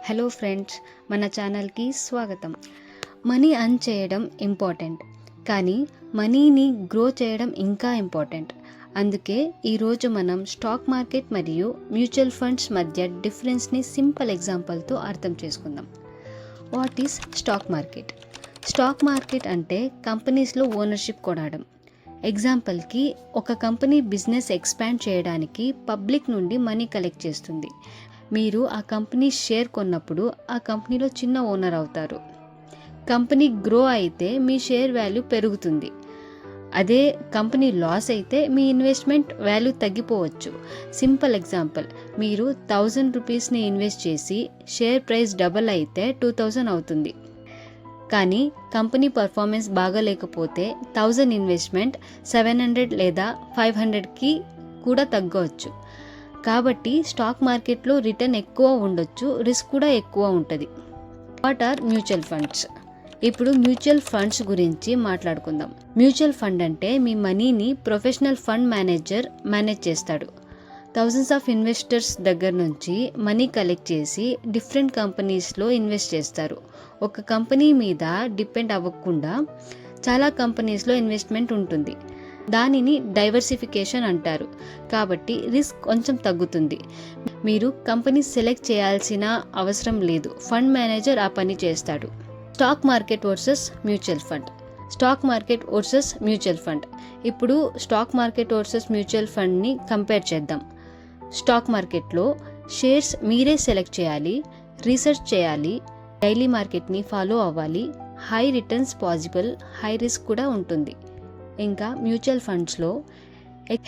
Hello friends, మన ఛానల్కి స్వాగతం. మనీ అర్న్ చేయడం ఇంపార్టెంట్, కానీ మనీని గ్రో చేయడం ఇంకా ఇంపార్టెంట్. అందుకే ఈరోజు మనం స్టాక్ మార్కెట్ మరియు మ్యూచువల్ ఫండ్స్ మధ్య డిఫరెన్స్ని సింపుల్ ఎగ్జాంపుల్తో అర్థం చేసుకుందాం. What is stock market? Stock market అంటే కంపెనీస్లో ఓనర్షిప్ కొనడం. ఎగ్జాంపుల్కి, ఒక కంపెనీ బిజినెస్ ఎక్స్పాండ్ చేయడానికి పబ్లిక్ నుండి మనీ కలెక్ట్ చేస్తుంది. మీరు ఆ కంపెనీ షేర్ కొన్నప్పుడు ఆ కంపెనీలో చిన్న ఓనర్ అవుతారు. కంపెనీ గ్రో అయితే మీ షేర్ వాల్యూ పెరుగుతుంది. అదే కంపెనీ లాస్ అయితే మీ ఇన్వెస్ట్మెంట్ వాల్యూ తగ్గిపోవచ్చు. సింపుల్ ఎగ్జాంపుల్, మీరు 1000 రూపీస్ని ఇన్వెస్ట్ చేసి షేర్ ప్రైస్ డబల్ అయితే 2000 అవుతుంది. కానీ కంపెనీ పర్ఫార్మెన్స్ బాగాలేకపోతే 1000 ఇన్వెస్ట్మెంట్ 700 లేదా 500కి కూడా తగ్గవచ్చు. కాబట్టి స్టాక్ మార్కెట్లో రిటర్న్ ఎక్కువ ఉండొచ్చు, రిస్క్ కూడా ఎక్కువ ఉంటుంది. What are mutual funds? ఇప్పుడు మ్యూచువల్ ఫండ్స్ గురించి మాట్లాడుకుందాం. మ్యూచువల్ ఫండ్ అంటే మీ మనీని ప్రొఫెషనల్ ఫండ్ మేనేజర్ మేనేజ్ చేస్తాడు. థౌజండ్స్ ఆఫ్ ఇన్వెస్టర్స్ దగ్గర నుంచి మనీ కలెక్ట్ చేసి డిఫరెంట్ కంపెనీస్లో ఇన్వెస్ట్ చేస్తారు. ఒక కంపెనీ మీద డిపెండ్ అవ్వకుండా చాలా కంపెనీస్లో ఇన్వెస్ట్మెంట్ ఉంటుంది. దానిని డైవర్సిఫికేషన్ అంటారు. కాబట్టి రిస్క్ కొంచెం తగ్గుతుంది. మీరు కంపెనీ సెలెక్ట్ చేయాల్సిన అవసరం లేదు, ఫండ్ మేనేజర్ ఆ పని చేస్తాడు. Stock market versus mutual fund. Stock market versus mutual fund. ఇప్పుడు స్టాక్ మార్కెట్ వర్సెస్ మ్యూచువల్ ఫండ్ని కంపేర్ చేద్దాం. స్టాక్ మార్కెట్లో షేర్స్ మీరే సెలెక్ట్ చేయాలి, రీసెర్చ్ చేయాలి, డైలీ మార్కెట్ని ఫాలో అవ్వాలి. High returns possible, high risk కూడా ఉంటుంది. ఇంకా మ్యూచువల్ ఫండ్స్లో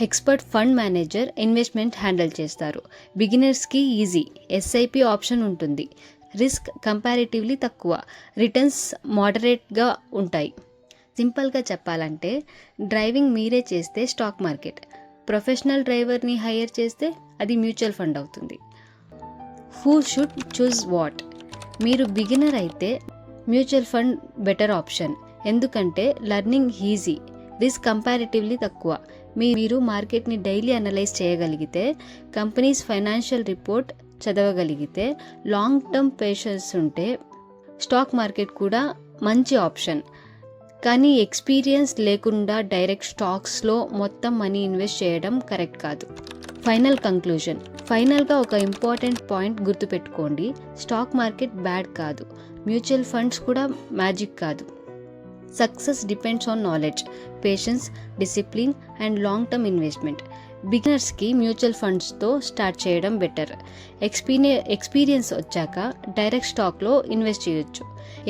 expert fund manager investment handle చేస్తారు. బిగినర్స్కి ఈజీ, ఎస్ఐపి ఆప్షన్ ఉంటుంది. రిస్క్ కంపారిటివ్లీ తక్కువ, రిటర్న్స్ మోడరేట్గా ఉంటాయి. సింపుల్గా చెప్పాలంటే, డ్రైవింగ్ మీరే చేస్తే స్టాక్ మార్కెట్, ప్రొఫెషనల్ డ్రైవర్ని హైర్ చేస్తే అది మ్యూచువల్ ఫండ్ అవుతుంది. Who should choose what? మీరు బిగినర్ అయితే మ్యూచువల్ ఫండ్ బెటర్ ఆప్షన్, ఎందుకంటే లెర్నింగ్ ఈజీ, రిస్క్ కంపారిటివ్లీ తక్కువ. మీరు మార్కెట్ని డైలీ అనలైజ్ చేయగలిగితే, కంపెనీస్ ఫైనాన్షియల్ రిపోర్ట్ చదవగలిగితే, లాంగ్ టర్మ్ పేషెన్స్ ఉంటే స్టాక్ మార్కెట్ కూడా మంచి ఆప్షన్. కానీ ఎక్స్పీరియన్స్ లేకుండా డైరెక్ట్ స్టాక్స్లో మొత్తం మనీ ఇన్వెస్ట్ చేయడం కరెక్ట్ కాదు. ఫైనల్గా ఒక ఇంపార్టెంట్ పాయింట్ గుర్తుపెట్టుకోండి. స్టాక్ మార్కెట్ బ్యాడ్ కాదు, మ్యూచువల్ ఫండ్స్ కూడా మ్యాజిక్ కాదు. Success depends on knowledge, patience, discipline and long term investment. బిగినర్స్కి మ్యూచువల్ ఫండ్స్తో స్టార్ట్ చేయడం బెటర్. ఎక్స్పీరియన్స్ వచ్చాక డైరెక్ట్ స్టాక్లో ఇన్వెస్ట్ చేయొచ్చు.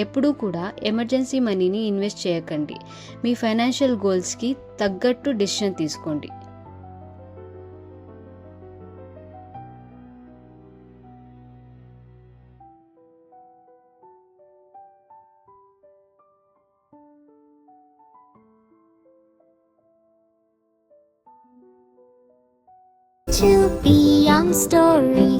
ఎప్పుడూ కూడా ఎమర్జెన్సీ మనీని ఇన్వెస్ట్ చేయకండి. మీ ఫైనాన్షియల్ గోల్స్కి తగ్గట్టు డెసిషన్ తీసుకోండి. To be young story.